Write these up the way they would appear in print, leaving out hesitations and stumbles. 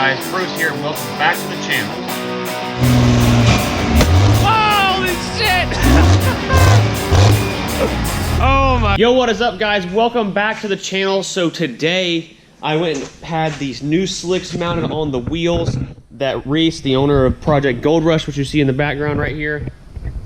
guys, Bruce here, and welcome back to the channel. Holy shit! Oh my. Yo, what is up guys? Welcome back to the channel. So today, I went and had these new slicks mounted on the wheels that Reese, the owner of Project Gold Rush, which you see in the background right here,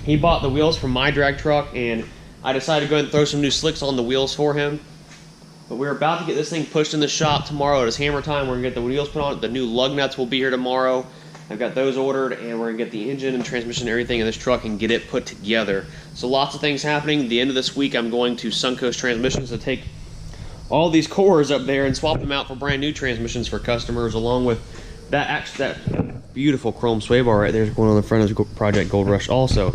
he bought the wheels from my drag truck, and I decided to go ahead and throw some new slicks on the wheels for him. But we're about to get this thing pushed in the shop tomorrow. It is hammer time. We're going to get the wheels put on. The new lug nuts will be here tomorrow. I've got those ordered, and we're going to get the engine and transmission and everything in this truck and get it put together. So lots of things happening. The end of this week, I'm going to Suncoast Transmissions to take all these cores up there and swap them out for brand new transmissions for customers, along with that beautiful chrome sway bar right there is going on the front of Project Gold Rush also.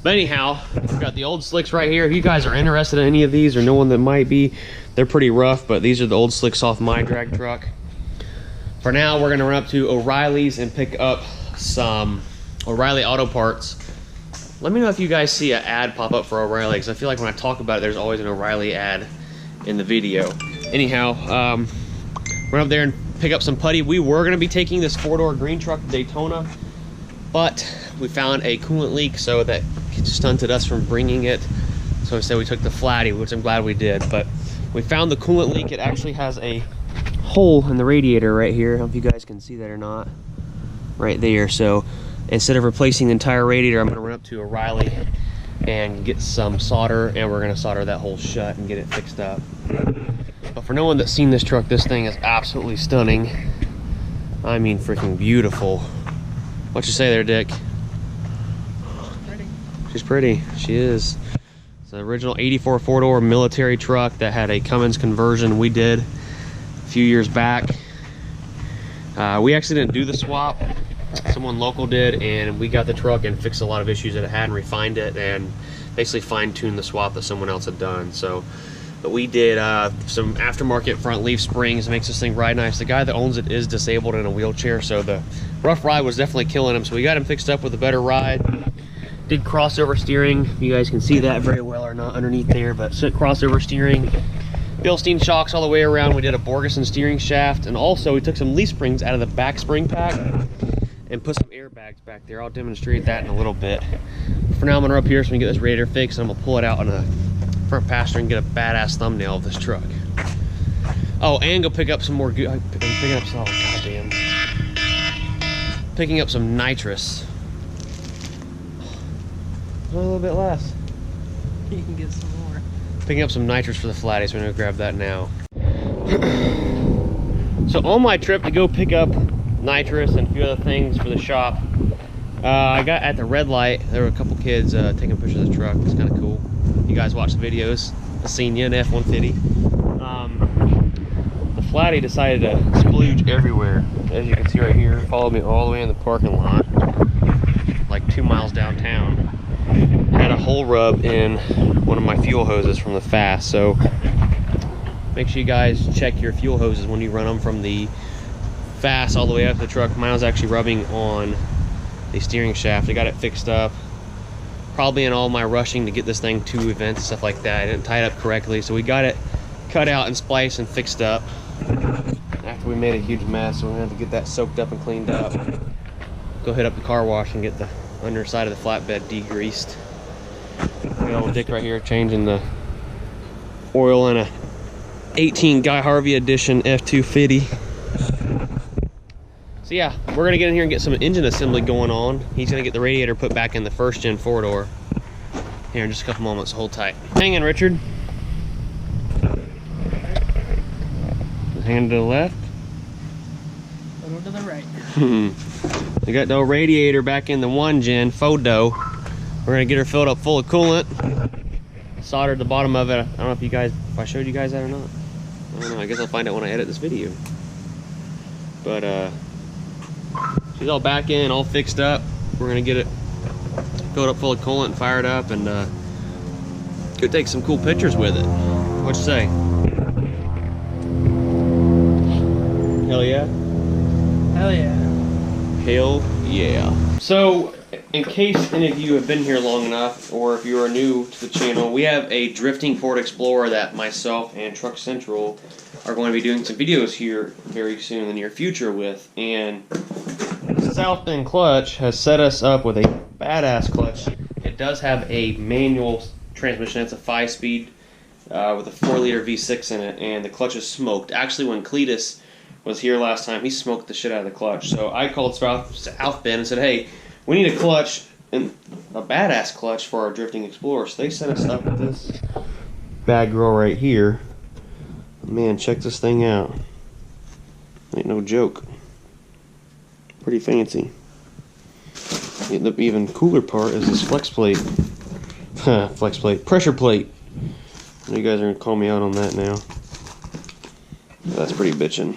But anyhow, we've got the old slicks right here. If you guys are interested in any of these or know one that might be, they're pretty rough, but these are the old slicks off my drag truck. For now, we're gonna run up to O'Reilly's and pick up some O'Reilly auto parts. Let me know if you guys see an ad pop up for O'Reilly, because I feel like when I talk about it, there's always an O'Reilly ad in the video. Anyhow, run up there and pick up some putty. We were gonna be taking this four-door green truck to Daytona, but we found a coolant leak, so that stunted us from bringing it. So instead we took the flatty, which I'm glad we did. But we found the coolant leak. It actually has a hole in the radiator right here. I don't know if you guys can see that or not. Right there. So instead of replacing the entire radiator, I'm going to run up to O'Reilly and get some solder, and we're going to solder that hole shut and get it fixed up. But for no one that's seen this truck, this thing is absolutely stunning. I mean freaking beautiful. What you say there, Dick? She's pretty. She is. It's an original 84 four-door military truck that had a Cummins conversion we did a few years back. We actually didn't do the swap. Someone local did, and we got the truck and fixed a lot of issues that it had and refined it and basically fine-tuned the swap that someone else had done. So, but we did some aftermarket front leaf springs. Makes this thing ride nice. The guy that owns it is disabled in a wheelchair, so the rough ride was definitely killing him. So we got him fixed up with a better ride. Did crossover steering. You guys can see that very well or not underneath there, but crossover steering. Bilstein shocks all the way around. We did a Borgeson steering shaft, and also we took some leaf springs out of the back spring pack and put some airbags back there. I'll demonstrate that in a little bit. For now, I'm gonna run up here so we can get this radiator fixed, and I'm gonna pull it out on the front passenger and get a badass thumbnail of this truck. Oh, and go pick up some more good. Picking up some. Oh goddamn! Picking up some nitrous. A little bit less. You can get some more. Picking up some nitrous for the flatty, so we're gonna grab that now. So on my trip to go pick up nitrous and a few other things for the shop, I got at the red light. There were a couple kids taking pictures of the truck. It's kind of cool. You guys watch the videos. I've seen you in F-150. The flatty decided to splooge everywhere. As you can see right here, followed me all the way in the parking lot, like 2 miles downtown. Had a hole rub in one of my fuel hoses from the fast, so make sure you guys check your fuel hoses when you run them from the fast all the way up to the truck. Mine was actually rubbing on the steering shaft. I got it fixed up, probably in all my rushing to get this thing to events and stuff like that. I didn't tie it up correctly, so we got it cut out and spliced and fixed up after we made a huge mess. So we're gonna have to get that soaked up and cleaned up. Go hit up the car wash and get the underside of the flatbed degreased. Got old Dick right here changing the oil in a 18 Guy Harvey edition F250. So yeah, we're gonna get in here and get some engine assembly going on. He's gonna get the radiator put back in the first gen four-door here in just a couple moments. Hold tight. Hang in, Richard. Hand to the left. A little to the right. We got the old radiator back in the 1-gen photo. We're gonna get her filled up full of coolant. Soldered the bottom of it. I don't know if I showed you guys that or not. I don't know. I guess I'll find out when I edit this video. But she's all back in, all fixed up. We're gonna get it filled up full of coolant and fired up, and go take some cool pictures with it. What you say? Hell yeah. Hell yeah. Hell yeah. So, in case any of you have been here long enough, or if you are new to the channel, we have a drifting Ford Explorer that myself and Truck Central are going to be doing some videos here very soon in the near future with. And South Bend Clutch has set us up with a badass clutch. It does have a manual transmission. It's a 5-speed with a 4-liter V6 in it, and the clutch is smoked. Actually, when Cletus was here last time, he smoked the shit out of the clutch. So I called South Bend and said, hey, we need a clutch, and a badass clutch for our drifting Explorer. So they set us up with this bad girl right here. Man, check this thing out. Ain't no joke. Pretty fancy. The even cooler part is this flex plate. Flex plate. Pressure plate. You guys are going to call me out on that now. That's pretty bitchin'.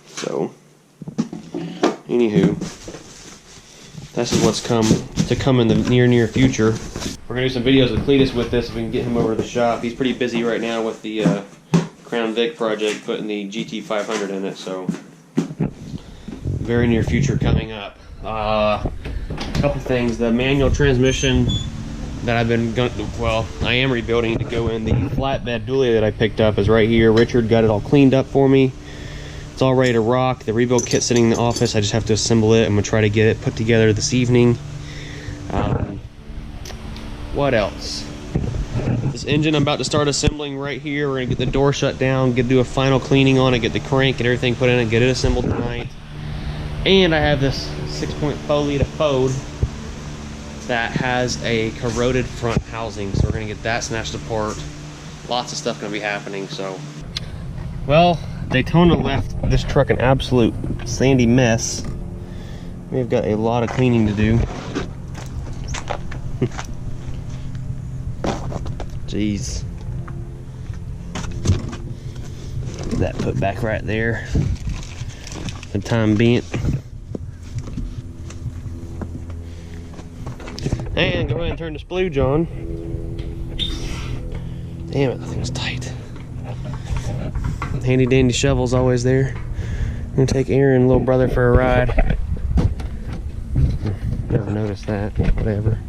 So, anywho, this is what's to come in the near future. We're going to do some videos with Cletus with this if we can get him over to the shop. He's pretty busy right now with the Crown Vic project, putting the GT500 in it, so very near future coming up. A couple things. The manual transmission that I am rebuilding to go in the flatbed dually that I picked up is right here. Richard got it all cleaned up for me. It's all ready to rock. The rebuild kit's sitting in the office. I just have to assemble it. I'm gonna try to get it put together this evening. What else? This engine I'm about to start assembling right here. We're gonna get the door shut down, do a final cleaning on it, get the crank and everything put in it, get it assembled tonight. And I have this 6.4 liter Ford that has a corroded front housing, so we're gonna get that snatched apart. Lots of stuff gonna be happening. So, well, Daytona left this truck an absolute sandy mess. We've got a lot of cleaning to do. Jeez. Get that put back right there for the time being. And go ahead and turn the splooge on. Damn it, that thing's tight. Handy dandy shovel's always there. I'm gonna take Aaron, little brother, for a ride. Never noticed that. Whatever.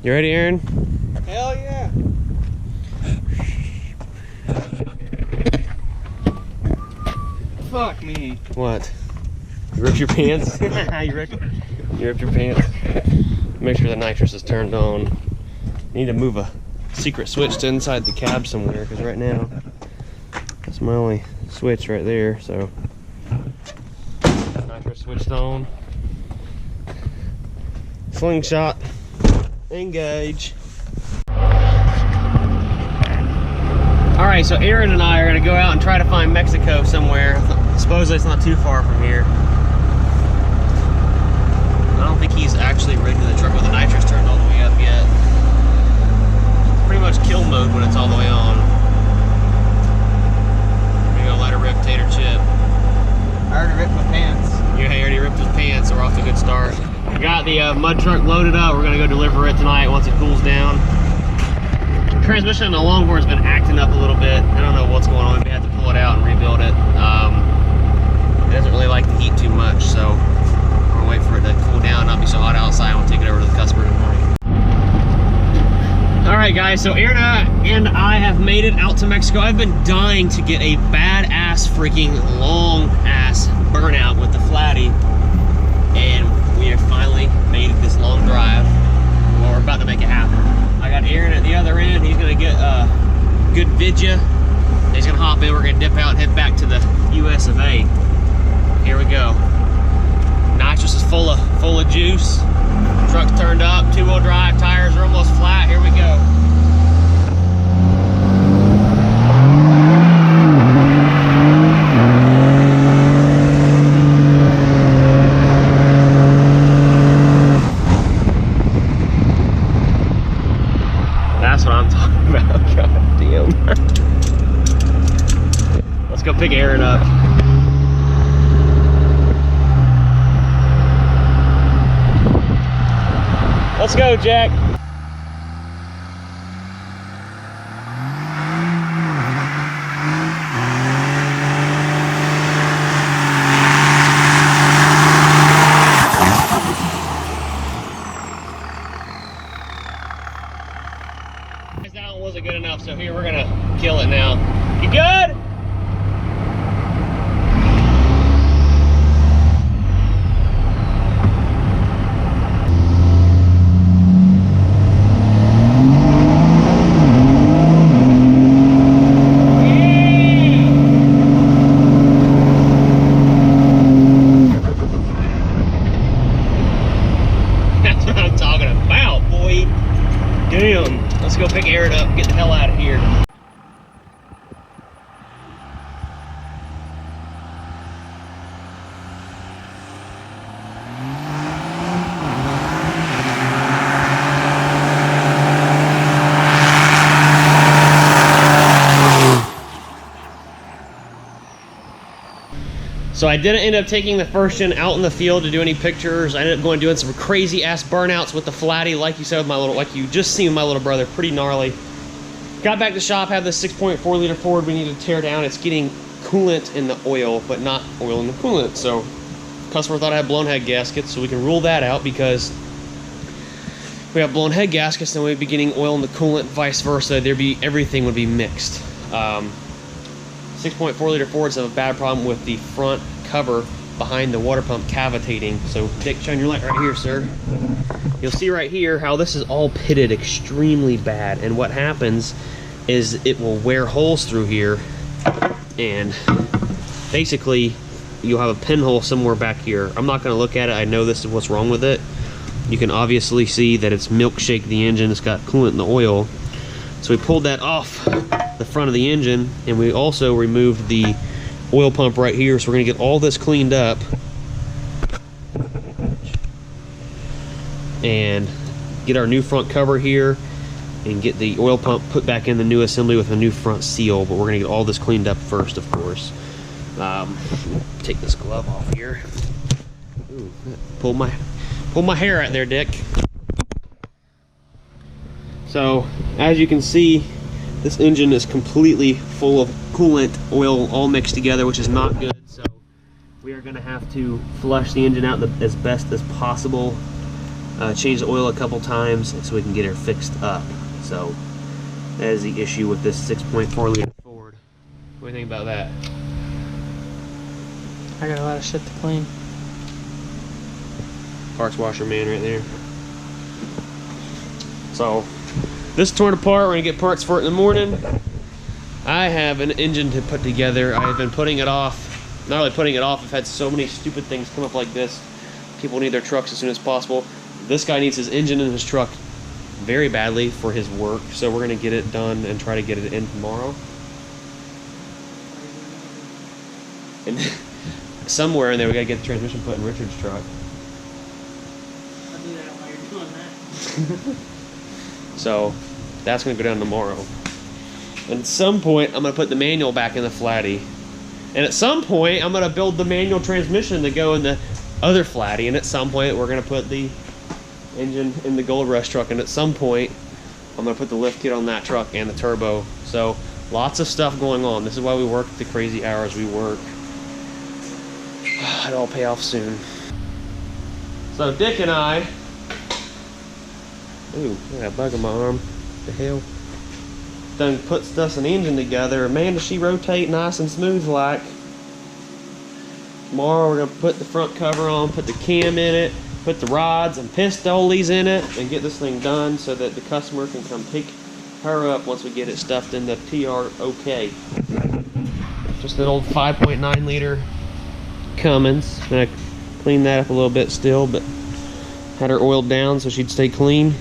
You ready, Aaron? Hell yeah. Fuck me. What? You ripped your pants? you ripped your pants? Make sure the nitrous is turned on. You need to move a secret switch to inside the cab somewhere, because right now that's my only switch right there. So nitrous switched on. Slingshot. Engage. Alright, so Aaron and I are going to go out and try to find Mexico somewhere. Supposedly it's not too far from here. I don't think he's actually ridden the truck with the nitrous turned all the way up yet. Pretty much kill mode when it's all the way on. We're going to let her rip Tater Chip. I already ripped my pants. Yeah, he already ripped his pants, so we're off to a good start. We got the mud truck loaded up. We're gonna go deliver it tonight once it cools down. Transmission on the longboard's been acting up a little bit. I don't know what's going on. We have to pull it out and rebuild it. It doesn't really like the heat too much, so we're gonna wait for it to cool down, not be so hot outside. We'll take it over to the customer tonight. All right, guys. So Aaron and I have made it out to Mexico. I've been dying to get a badass, freaking long-ass Burnout with the flatty, and we have finally made this long drive. Well, we're about to make it happen. I got Aaron at the other end. He's gonna get a good vidya. He's gonna hop in. We're gonna dip out and head back to the US of A. Here we go. Nitrous is full of juice. Truck's turned up. 2-wheel drive. Tires are almost flat. Here we go. That's what I'm talking about. God damn. Let's go pick Aaron up. Let's go, Jack. So I didn't end up taking the first gen out in the field to do any pictures. I ended up going doing some crazy ass burnouts with the flatty, like you said with my little, like you just seen with my little brother, pretty gnarly. Got back to shop, have this 6.4 liter Ford we need to tear down. It's getting coolant in the oil, but not oil in the coolant. So customer thought I had blown head gaskets, so we can rule that out, because if we have blown head gaskets, then we'd be getting oil in the coolant, vice versa. Everything would be mixed. 6.4 liter Fords have a bad problem with the front cover behind the water pump cavitating. So Dick, shine your light right here, sir. You'll see right here how this is all pitted extremely bad, and what happens is it will wear holes through here, and basically you'll have a pinhole somewhere back here. I'm not going to look at it. I know this is what's wrong with it. You can obviously see that it's milkshake the engine. It's got coolant in the oil. So we pulled that off the front of the engine, and we also removed the oil pump right here. So we're going to get all this cleaned up and get our new front cover here and get the oil pump put back in the new assembly with a new front seal. But we're going to get all this cleaned up first, of course. Take this glove off here. Ooh, pull my hair out there, Dick. So, as you can see, this engine is completely full of coolant, oil, all mixed together, which is not good. So, we are going to have to flush the engine out as best as possible. Change the oil a couple times so we can get her fixed up. So, that is the issue with this 6.4 liter Ford. What do you think about that? I got a lot of shit to clean. Parts washer man right there. So, this torn apart, we're gonna get parts for it in the morning. I have an engine to put together. I have been putting it off. Not only putting it off, I've had so many stupid things come up like this. People need their trucks as soon as possible. This guy needs his engine in his truck very badly for his work, so we're gonna get it done and try to get it in tomorrow. And somewhere in there we gotta get the transmission put in Richard's truck. I'll do that while you're doing that. So that's gonna go down tomorrow. And at some point I'm gonna put the manual back in the flatty. And at some point I'm gonna build the manual transmission to go in the other flatty. And at some point we're gonna put the engine in the Gold Rush truck. And at some point I'm gonna put the lift kit on that truck and the turbo. So lots of stuff going on. This is why we work the crazy hours we work. It'll all pay off soon. So Dick and I, ooh, I got a bug on my arm. The hell? Done puts us an engine together. Man, does she rotate nice and smooth like. Tomorrow we're gonna put the front cover on, put the cam in it, put the rods and pistolies in it, and get this thing done so that the customer can come pick her up once we get it stuffed in the TROK. Just an old 5.9 liter Cummins. Gonna clean that up a little bit still, but had her oiled down so she'd stay clean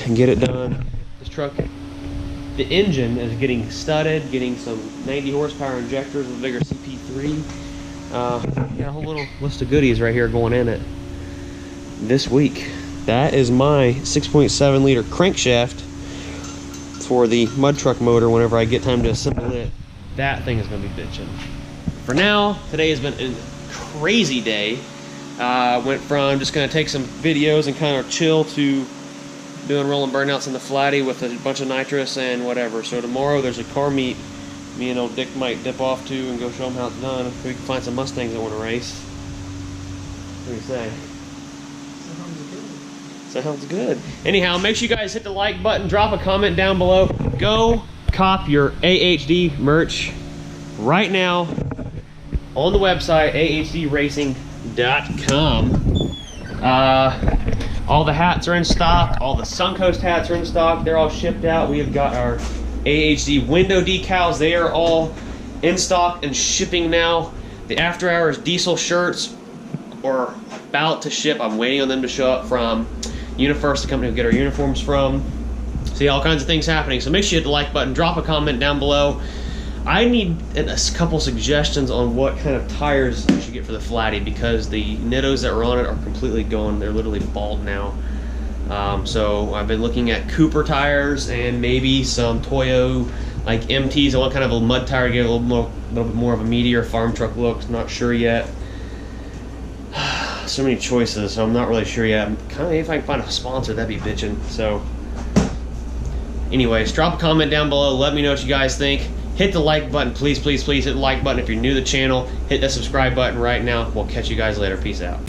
and get it done. This truck, the engine is getting studded, getting some 90 horsepower injectors with a bigger CP3. Got a whole little list of goodies right here going in it this week. That is my 6.7 liter crankshaft for the mud truck motor whenever I get time to assemble it. That thing is going to be bitching. For now, today has been a crazy day. Went from just going to take some videos and kind of chill to doing rolling burnouts in the flatty with a bunch of nitrous and whatever. So tomorrow there's a car meet me and old Dick might dip off to and go show them how it's done. If we can find some Mustangs that want to race. What do you say? Sounds good. Anyhow, make sure you guys hit the like button, drop a comment down below. Go cop your AHD merch right now on the website, ahdracing.com. All the hats are in stock. All the Suncoast hats are in stock. They're all shipped out. We have got our AHD window decals. They are all in stock and shipping now. The After Hours diesel shirts are about to ship. I'm waiting on them to show up from UniFirst, the company we get our uniforms from. See, all kinds of things happening. So make sure you hit the like button, drop a comment down below. I need a couple suggestions on what kind of tires I should get for the flatty, because the Nittos that were on it are completely gone. They're literally bald now. So I've been looking at Cooper tires and maybe some Toyo like MTs. I want kind of a mud tire to get a little bit more of a meatier farm truck look. Not sure yet. So many choices, so I'm not really sure yet. Kind of, if I can find a sponsor, that'd be bitching. So anyways, drop a comment down below. Let me know what you guys think. Hit the like button. Please, please, please hit the like button if you're new to the channel. Hit that subscribe button right now. We'll catch you guys later. Peace out.